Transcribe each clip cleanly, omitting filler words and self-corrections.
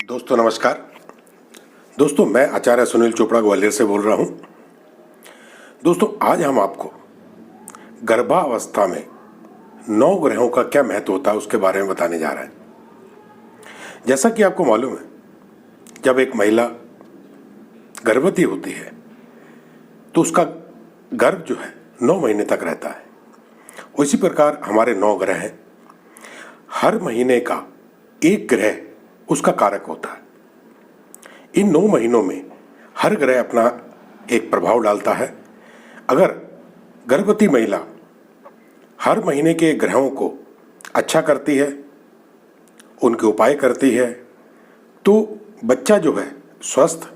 दोस्तों नमस्कार। दोस्तों मैं आचार्य सुनील चोपड़ा ग्वालियर से बोल रहा हूं। दोस्तों आज हम आपको गर्भावस्था में 9 ग्रहों का क्या महत्व होता है उसके बारे में बताने जा रहे हैं। जैसा कि आपको मालूम है, जब एक महिला गर्भवती होती है तो उसका गर्भ जो है 9 महीने तक रहता है। उसी प्रकार हमारे 9 ग्रह हैं। हर महीने का एक ग्रह उसका कारक होता है। इन 9 महीनों में हर ग्रह अपना एक प्रभाव डालता है। अगर गर्भवती महिला हर महीने के ग्रहों को अच्छा करती है, उनके उपाय करती है, तो बच्चा जो है स्वस्थ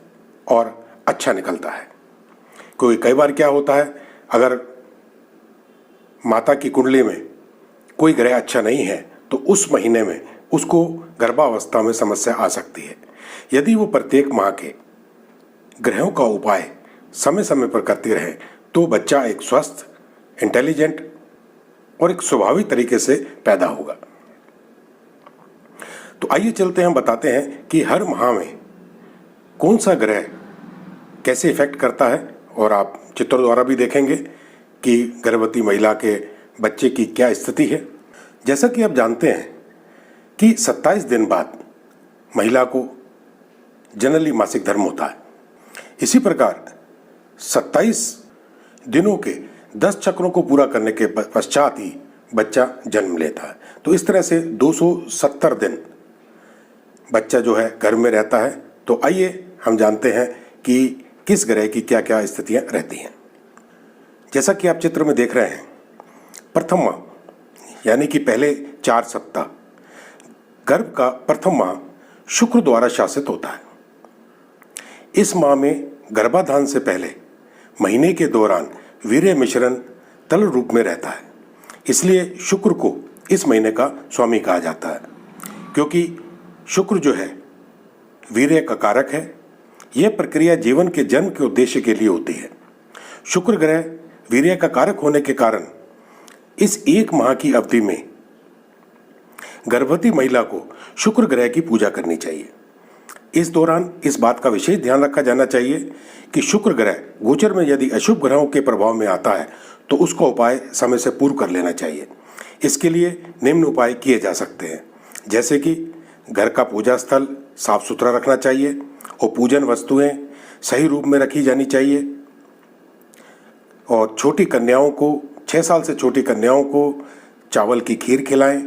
और अच्छा निकलता है। क्योंकि कई बार क्या होता है, अगर माता की कुंडली में कोई ग्रह अच्छा नहीं है तो उस महीने में उसको गर्भावस्था में समस्या आ सकती है। यदि वो प्रत्येक माह के ग्रहों का उपाय समय समय पर करती रहे तो बच्चा एक स्वस्थ, इंटेलिजेंट और एक स्वाभाविक तरीके से पैदा होगा। तो आइए चलते हैं, हम बताते हैं कि हर माह में कौन सा ग्रह कैसे इफेक्ट करता है, और आप चित्रों द्वारा भी देखेंगे कि गर्भवती महिला के बच्चे की क्या स्थिति है। जैसा कि आप जानते हैं कि 27 दिन बाद महिला को जनरली मासिक धर्म होता है। इसी प्रकार 27 दिनों के 10 चक्रों को पूरा करने के पश्चात ही बच्चा जन्म लेता है। तो इस तरह से 270 दिन बच्चा जो है घर में रहता है। तो आइए हम जानते हैं कि किस ग्रह की क्या क्या स्थितियां रहती हैं। जैसा कि आप चित्र में देख रहे हैं, प्रथम माह यानी कि पहले 4 सप्ताह गर्भ का प्रथम माह शुक्र द्वारा शासित होता है। इस माह में गर्भाधान से पहले महीने के दौरान वीर्य मिश्रण तल रूप में रहता है। इसलिए शुक्र को इस महीने का स्वामी कहा जाता है, क्योंकि शुक्र जो है वीर्य का कारक है। यह प्रक्रिया जीवन के जन्म के उद्देश्य के लिए होती है। शुक्र ग्रह वीर्य का कारक होने के कारण इस एक माह की अवधि में गर्भवती महिला को शुक्र ग्रह की पूजा करनी चाहिए। इस दौरान इस बात का विशेष ध्यान रखा जाना चाहिए कि शुक्र ग्रह गोचर में यदि अशुभ ग्रहों के प्रभाव में आता है तो उसका उपाय समय से पूर्व कर लेना चाहिए। इसके लिए निम्न उपाय किए जा सकते हैं, जैसे कि घर का पूजा स्थल साफ सुथरा रखना चाहिए और पूजन वस्तुएं सही रूप में रखी जानी चाहिए। और छोटी कन्याओं को, 6 साल से छोटी कन्याओं को चावल की खीर खिलाएं।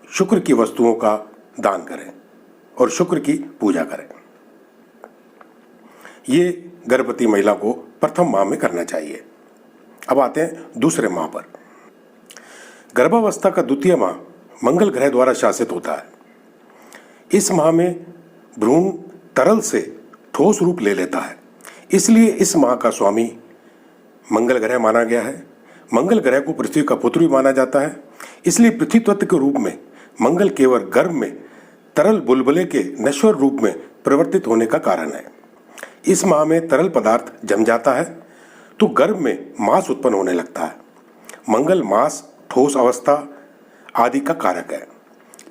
शुक्र की वस्तुओं का दान करें और शुक्र की पूजा करें। ये गर्भवती महिला को प्रथम माह में करना चाहिए। अब आते हैं दूसरे माह पर। गर्भावस्था का द्वितीय माह मंगल ग्रह द्वारा शासित होता है। इस माह में भ्रूण तरल से ठोस रूप ले लेता है, इसलिए इस माह का स्वामी मंगल ग्रह माना गया है। मंगल ग्रह को पृथ्वी का पुत्र भी माना जाता है, इसलिए पृथ्वी तत्व के रूप में मंगल केवल गर्भ में तरल बुलबुले के नश्वर रूप में परिवर्तित होने का कारण है। इस माह में तरल पदार्थ जम जाता है तो गर्भ में मांस उत्पन्न होने लगता है। मंगल मांस, ठोस अवस्था आदि का कारक है,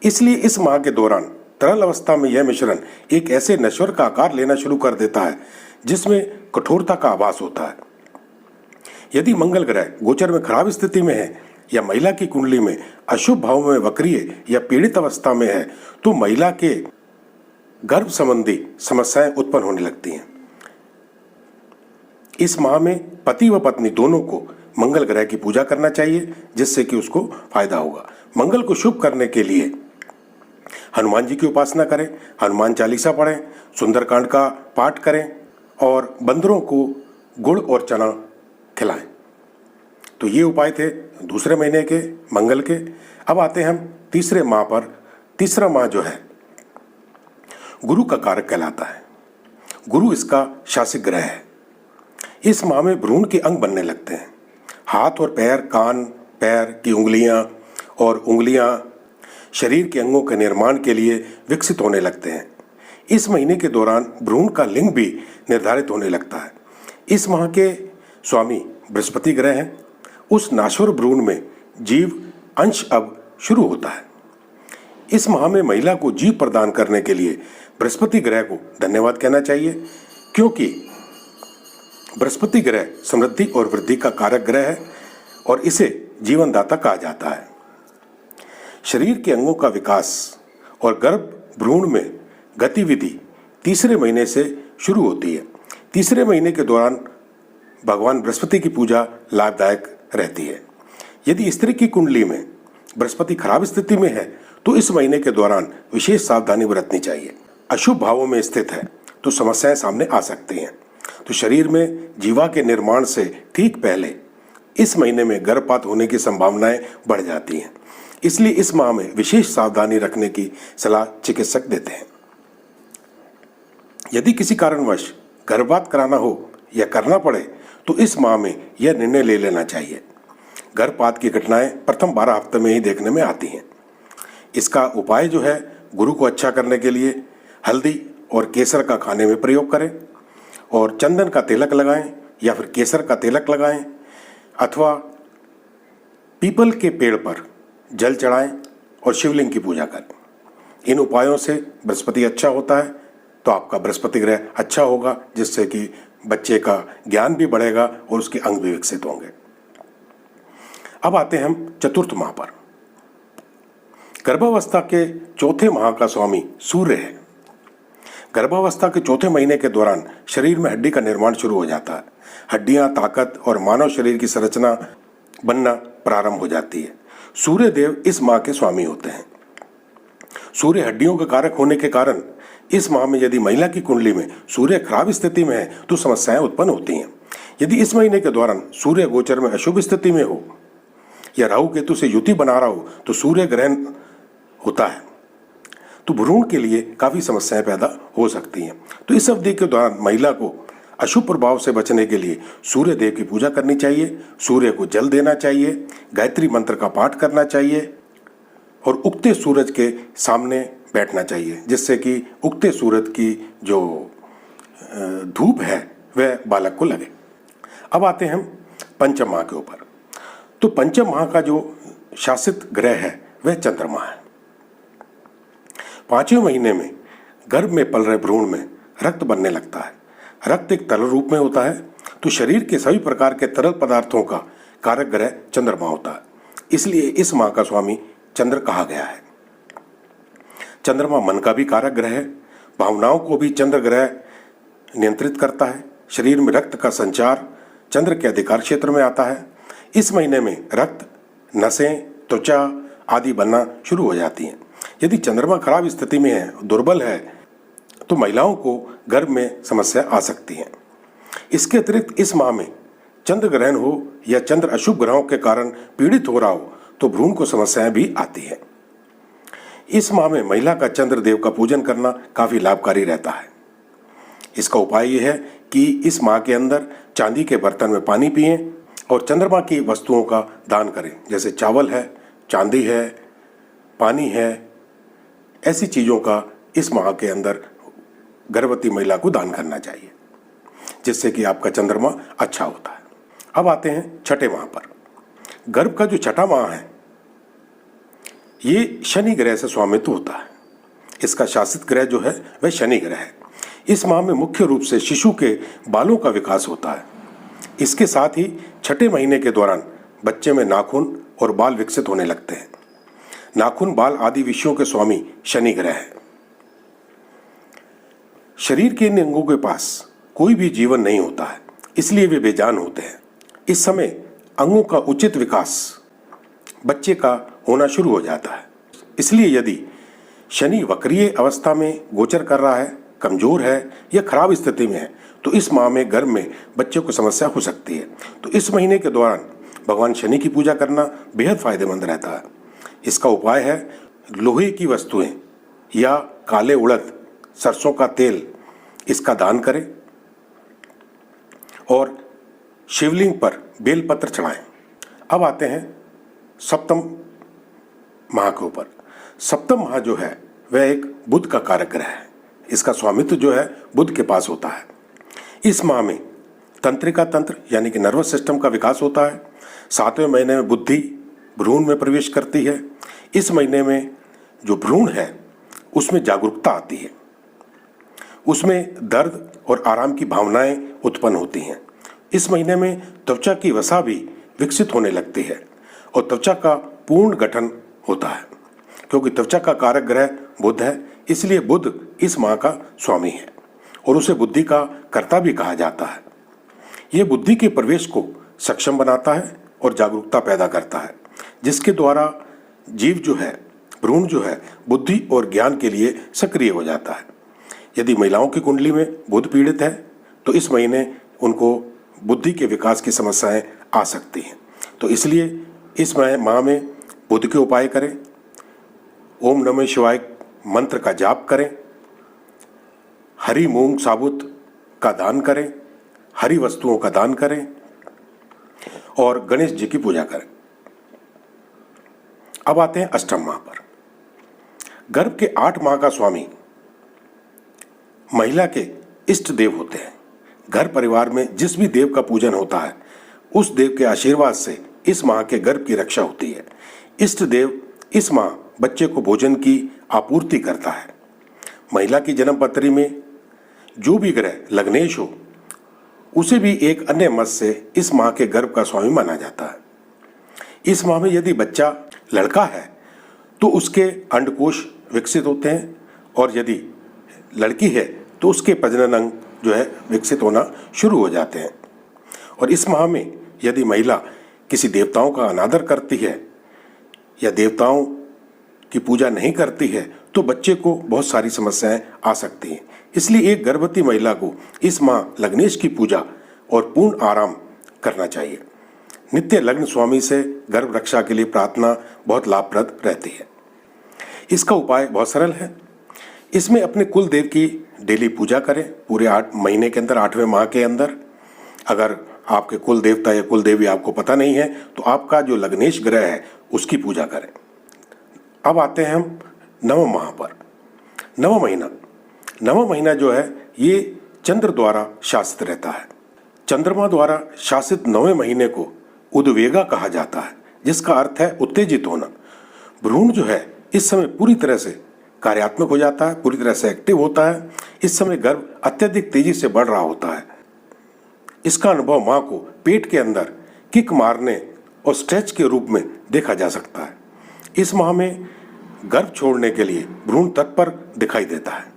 इसलिए इस माह के दौरान तरल अवस्था में यह मिश्रण एक ऐसे नश्वर का आकार लेना शुरू कर देता है जिसमें कठोरता का आभास होता है। यदि मंगल ग्रह गोचर में खराब स्थिति में है या महिला की कुंडली में अशुभ भाव में वक्रीय या पीड़ित अवस्था में है तो महिला के गर्भ संबंधी समस्याएं उत्पन्न होने लगती हैं। इस माह में पति व पत्नी दोनों को मंगल ग्रह की पूजा करना चाहिए, जिससे कि उसको फायदा होगा। मंगल को शुभ करने के लिए हनुमान जी की उपासना करें, हनुमान चालीसा पढ़ें, सुंदरकांड का पाठ करें और बंदरों को गुड़ और चना खिलाएं। तो ये उपाय थे दूसरे महीने के मंगल के। अब आते हैं हम तीसरे माह पर। तीसरा माह जो है गुरु का कारक कहलाता है। गुरु इसका शासिक ग्रह है। इस माह में भ्रूण के अंग बनने लगते हैं। हाथ और पैर, कान, पैर की उंगलियां और उंगलियां शरीर के अंगों के निर्माण के लिए विकसित होने लगते हैं। इस महीने के दौरान भ्रूण का लिंग भी निर्धारित होने लगता है। इस माह के स्वामी बृहस्पति ग्रह हैं। उस नाश्वर भ्रूण में जीव अंश अब शुरू होता है। इस माह में महिला को जीव प्रदान करने के लिए बृहस्पति ग्रह को धन्यवाद कहना चाहिए, क्योंकि बृहस्पति ग्रह समृद्धि और वृद्धि का कारक ग्रह है और इसे जीवनदाता कहा जाता है। शरीर के अंगों का विकास और गर्भ भ्रूण में गतिविधि तीसरे महीने से शुरू होती है। तीसरे महीने के दौरान भगवान बृहस्पति की पूजा लाभदायक रहती है। यदि स्त्री की कुंडली में बृहस्पति खराब स्थिति में है तो इस महीने के दौरान विशेष सावधानी बरतनी चाहिए। अशुभ भावों में स्थित है तो समस्याएं सामने आ सकती हैं। तो शरीर में जीवा के निर्माण से ठीक पहले इस महीने में गर्भपात होने की संभावनाएं बढ़ जाती हैं। इसलिए इस माह में विशेष सावधानी रखने की सलाह चिकित्सक देते हैं। यदि किसी कारणवश गर्भपात कराना हो या करना पड़े तो इस माह में यह निर्णय ले लेना चाहिए। गर्भपात की घटनाएं प्रथम 12 हफ्ते में ही देखने में आती हैं। इसका उपाय जो है, गुरु को अच्छा करने के लिए हल्दी और केसर का खाने में प्रयोग करें और चंदन का तिलक लगाएं या फिर केसर का तिलक लगाएं अथवा पीपल के पेड़ पर जल चढ़ाएं और शिवलिंग की पूजा करें। इन उपायों से बृहस्पति अच्छा होता है तो आपका बृहस्पति ग्रह अच्छा होगा, जिससे कि बच्चे का ज्ञान भी बढ़ेगा और उसके अंग भी विकसित होंगे। अब आते हैं हम चतुर्थ माह पर। गर्भावस्था के चौथे माह का स्वामी सूर्य है। गर्भावस्था के चौथे महीने के दौरान शरीर में हड्डी का निर्माण शुरू हो जाता है। हड्डियां, ताकत और मानव शरीर की संरचना बनना प्रारंभ हो जाती है। सूर्य देव इस माह के स्वामी होते हैं। सूर्य हड्डियों का कारक होने के कारण इस माह में यदि महिला की कुंडली में सूर्य खराब स्थिति में है तो समस्याएं उत्पन्न होती हैं। यदि इस महीने के दौरान सूर्य गोचर में अशुभ स्थिति में हो या राहु केतु से युति बना रहा हो तो सूर्य ग्रहण होता है तो भ्रूण के लिए काफ़ी समस्याएं पैदा हो सकती हैं। तो इस अवधि के दौरान महिला को अशुभ प्रभाव से बचने के लिए सूर्य देव की पूजा करनी चाहिए, सूर्य को जल देना चाहिए, गायत्री मंत्र का पाठ करना चाहिए और उगते सूरज के सामने बैठना चाहिए, जिससे कि उगते सूरज की जो धूप है वह बालक को लगे। अब आते हैं हम पंचम माह के ऊपर। तो पंचम माह का जो शासित ग्रह है वह चंद्रमा है। 5वें महीने में गर्भ में पल रहे भ्रूण में रक्त बनने लगता है। रक्त एक तरल रूप में होता है तो शरीर के सभी प्रकार के तरल पदार्थों का कारक ग्रह चंद्रमा होता है। इसलिए इस माह का स्वामी चंद्र कहा गया है। चंद्रमा मन का भी कारक ग्रह है। भावनाओं को भी चंद्र ग्रह नियंत्रित करता है। शरीर में रक्त का संचार चंद्र के अधिकार क्षेत्र में आता है। इस महीने में रक्त, नसें, त्वचा आदि बनना शुरू हो जाती हैं। यदि चंद्रमा खराब स्थिति में है, दुर्बल है, तो महिलाओं को गर्भ में समस्या आ सकती है। इसके अतिरिक्त इस माह में चंद्र ग्रहण हो या चंद्र अशुभ ग्रहों के कारण पीड़ित हो रहा हो तो भ्रूण को समस्याएं भी आती हैं। इस माह में महिला का चंद्र देव का पूजन करना काफ़ी लाभकारी रहता है। इसका उपाय यह है कि इस माह के अंदर चांदी के बर्तन में पानी पिएं और चंद्रमा की वस्तुओं का दान करें, जैसे चावल है, चांदी है, पानी है। ऐसी चीज़ों का इस माह के अंदर गर्भवती महिला को दान करना चाहिए, जिससे कि आपका चंद्रमा अच्छा होता है। अब आते हैं छठे माह पर। गर्भ का जो छठा माह है ये शनि ग्रह से स्वामित्व होता है। इसका शासित ग्रह जो है वह शनि ग्रह है। इस माह में मुख्य रूप से शिशु के बालों का विकास होता है। इसके साथ ही छठे महीने के दौरान बच्चे में नाखून और बाल विकसित होने लगते हैं। नाखून, बाल आदि विषयों के स्वामी शनि ग्रह है। शरीर के इन अंगों के पास कोई भी जीवन नहीं होता है, इसलिए वे बेजान होते हैं। इस समय अंगों का उचित विकास बच्चे का होना शुरू हो जाता है। इसलिए यदि शनि वक्रीय अवस्था में गोचर कर रहा है, कमजोर है या खराब स्थिति में है तो इस माह में गर्भ में बच्चे को समस्या हो सकती है। तो इस महीने के दौरान भगवान शनि की पूजा करना बेहद फायदेमंद रहता है। इसका उपाय है लोहे की वस्तुएं या काले उड़द, सरसों का तेल, इसका दान करें और शिवलिंग पर बेलपत्र चढ़ाएं। अब आते हैं सप्तम माह के ऊपर। सप्तम माह जो है वह एक बुध का कारक ग्रह है। इसका स्वामित्व जो है बुध के पास होता है। इस माह में तंत्रिका तंत्र यानी कि नर्वस सिस्टम का विकास होता है। 7वें महीने में बुद्धि भ्रूण में प्रवेश करती है। इस महीने में जो भ्रूण है उसमें जागरूकता आती है, उसमें दर्द और आराम की भावनाएं उत्पन्न होती हैं। इस महीने में त्वचा की वसा भी विकसित होने लगती है और त्वचा का पूर्ण गठन होता है। क्योंकि त्वचा का कारक ग्रह बुध है, इसलिए बुध इस माह का स्वामी है और उसे बुद्धि का कर्ता भी कहा जाता है। यह बुद्धि के प्रवेश को सक्षम बनाता है और जागरूकता पैदा करता है, जिसके द्वारा जीव जो है, भ्रूण जो है, बुद्धि और ज्ञान के लिए सक्रिय हो जाता है। यदि महिलाओं की कुंडली में बुध पीड़ित है तो इस महीने उनको बुद्धि के विकास की समस्याएं आ सकती हैं। तो इसलिए इस माह में बुध के उपाय करें, ओम नमः शिवाय मंत्र का जाप करें, हरी मूंग साबुत का दान करें, हरी वस्तुओं का दान करें और गणेश जी की पूजा करें। अब आते हैं अष्टम माह पर। गर्भ के 8 माह का स्वामी महिला के इष्ट देव होते हैं। घर परिवार में जिस भी देव का पूजन होता है उस देव के आशीर्वाद से इस माह के गर्भ की रक्षा होती है। इष्ट देव इस माह बच्चे को भोजन की आपूर्ति करता है। महिला की जन्म पत्री में जो भी ग्रह लग्नेश हो उसे भी एक अन्य मत से इस माह के गर्भ का स्वामी माना जाता है। इस माह में यदि बच्चा लड़का है तो उसके अंडकोश विकसित होते हैं और यदि लड़की है तो उसके प्रजनन अंग जो है विकसित होना शुरू हो जाते हैं। और इस माह में यदि महिला किसी देवताओं का अनादर करती है या देवताओं की पूजा नहीं करती है तो बच्चे को बहुत सारी समस्याएं आ सकती हैं। इसलिए एक गर्भवती महिला को इस माह लग्नेश की पूजा और पूर्ण आराम करना चाहिए। नित्य लग्न स्वामी से गर्भ रक्षा के लिए प्रार्थना बहुत लाभप्रद रहती है। इसका उपाय बहुत सरल है। इसमें अपने कुल देव की डेली पूजा करें पूरे 8 महीने के अंदर, 8वें माह के अंदर। अगर आपके कुल देवता या कुल देवी आपको पता नहीं है तो आपका जो लग्नेश ग्रह है उसकी पूजा करें। अब आते हैं हम नवम माह पर। नवम महीना जो है ये चंद्र द्वारा शासित रहता है। चंद्रमा द्वारा शासित 9वें महीने को उद्वेगा कहा जाता है, जिसका अर्थ है उत्तेजित होना। भ्रूण जो है इस समय पूरी तरह से कार्यात्मक हो जाता है, पूरी तरह से एक्टिव होता है। इस समय गर्भ अत्यधिक तेजी से बढ़ रहा होता है। इसका अनुभव मां को पेट के अंदर किक मारने और स्ट्रेच के रूप में देखा जा सकता है। इस माह में गर्भ छोड़ने के लिए भ्रूण तत्पर दिखाई देता है।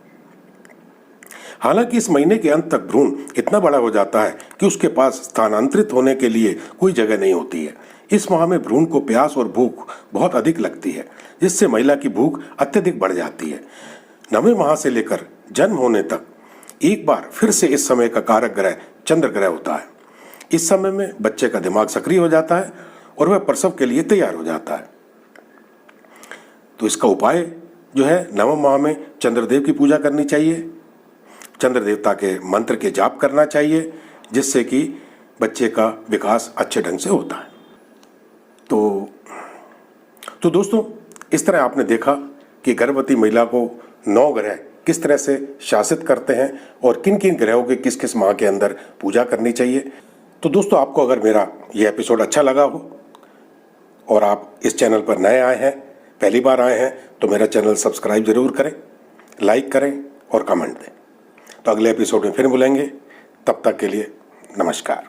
हालांकि इस महीने के अंत तक भ्रूण इतना बड़ा हो जाता है कि उसके पास स्थानांतरित होने के लिए कोई जगह नहीं होती है। इस माह में भ्रूण को प्यास और भूख बहुत अधिक लगती है, जिससे महिला की भूख अत्यधिक बढ़ जाती है। 9वें माह से लेकर जन्म होने तक एक बार फिर से इस समय का कारक ग्रह चंद्र ग्रह होता है। इस समय में बच्चे का दिमाग सक्रिय हो जाता है और वह प्रसव के लिए तैयार हो जाता है। तो इसका उपाय जो है 9वें माह में चंद्रदेव की पूजा करनी चाहिए, चंद्र देवता के मंत्र के जाप करना चाहिए, जिससे कि बच्चे का विकास अच्छे ढंग से होता है। तो दोस्तों, इस तरह आपने देखा कि गर्भवती महिला को 9 ग्रह किस तरह से शासित करते हैं और किन किन ग्रहों के किस किस माह के अंदर पूजा करनी चाहिए। तो दोस्तों, आपको अगर मेरा यह एपिसोड अच्छा लगा हो और आप इस चैनल पर नए आए हैं, पहली बार आए हैं, तो मेरा चैनल सब्सक्राइब जरूर करें, लाइक करें और कमेंट दें। तो अगले एपिसोड में फिर मिलेंगे। तब तक के लिए नमस्कार।